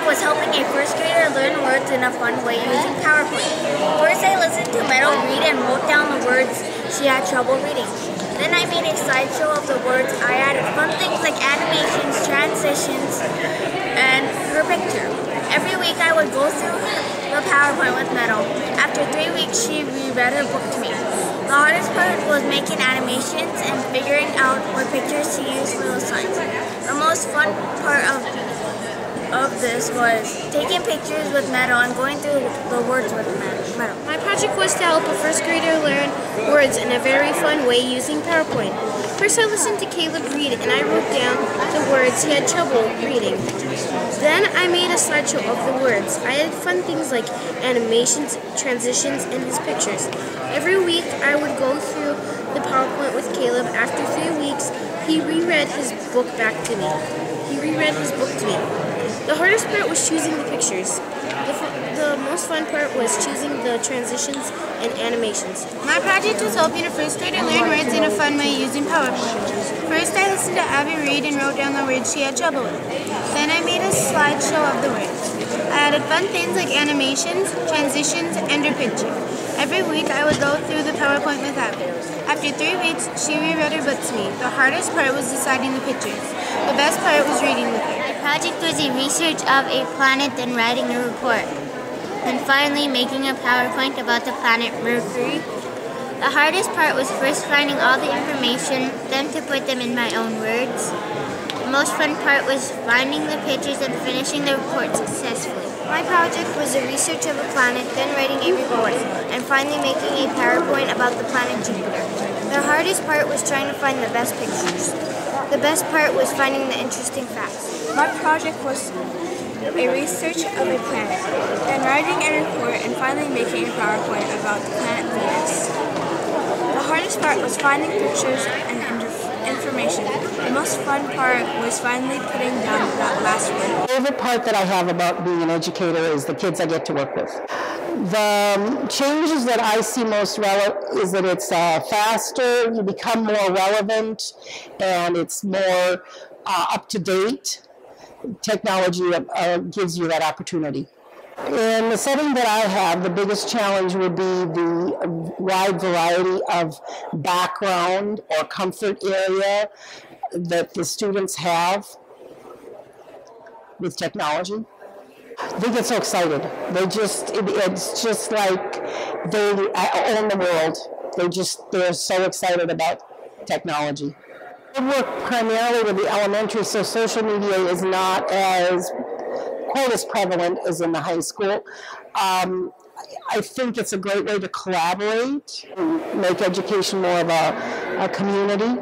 was helping a first grader learn words in a fun way using PowerPoint. First, I listened to Meadow read and wrote down the words she had trouble reading. Then I made a slideshow of the words. I added fun things like animations, transitions, and her picture. Every week I would go through the PowerPoint with Meadow. After 3 weeks, she reread her book to me. The hardest part was making animations and figuring out what pictures to use for those signs. The most fun part of this was taking pictures with Meadow and going through the words with Meadow. My project was to help a first grader learn words in a very fun way using PowerPoint. First I listened to Caleb read and I wrote down the words he had trouble reading. Then I made a slideshow of the words. I added fun things like animations, transitions, and his pictures. Every week I would go through the PowerPoint with Caleb. After 3 weeks, he reread his book back to me. The hardest part was choosing the pictures. The most fun part was choosing the transitions and animations. My project was helping a first grader learn words in a fun way using PowerPoint. First, I listened to Abby read and wrote down the words she had trouble with. Then I made a slideshow of the words. I added fun things like animations, transitions, and her picture. Every week, I would go through the PowerPoint with Abby. After 3 weeks, she reread her book to me. The hardest part was deciding the pictures. The best part was reading with her. My project was a research of a planet, then writing a report. Then finally making a PowerPoint about the planet Mercury. The hardest part was first finding all the information, then to put them in my own words. The most fun part was finding the pictures and finishing the report successfully. My project was a research of a planet, then writing a report, and finally making a PowerPoint about the planet Jupiter. The hardest part was trying to find the best pictures. The best part was finding the interesting facts. My project was a research of a planet, then writing a report and finally making a PowerPoint about the planet Venus. The hardest part was finding pictures and information. The most fun part was finally putting down that last word. The favorite part that I have about being an educator is the kids I get to work with. The changes that I see most is that it's faster, you become more relevant, and it's more up to date. Technology gives you that opportunity. In the setting that I have, the biggest challenge would be the wide variety of background or comfort area that the students have with technology. They get so excited. It's just like they own the world. They're so excited about technology. I work primarily with the elementary, so social media is not quite as prevalent as in the high school. I think it's a great way to collaborate, make education more of a community.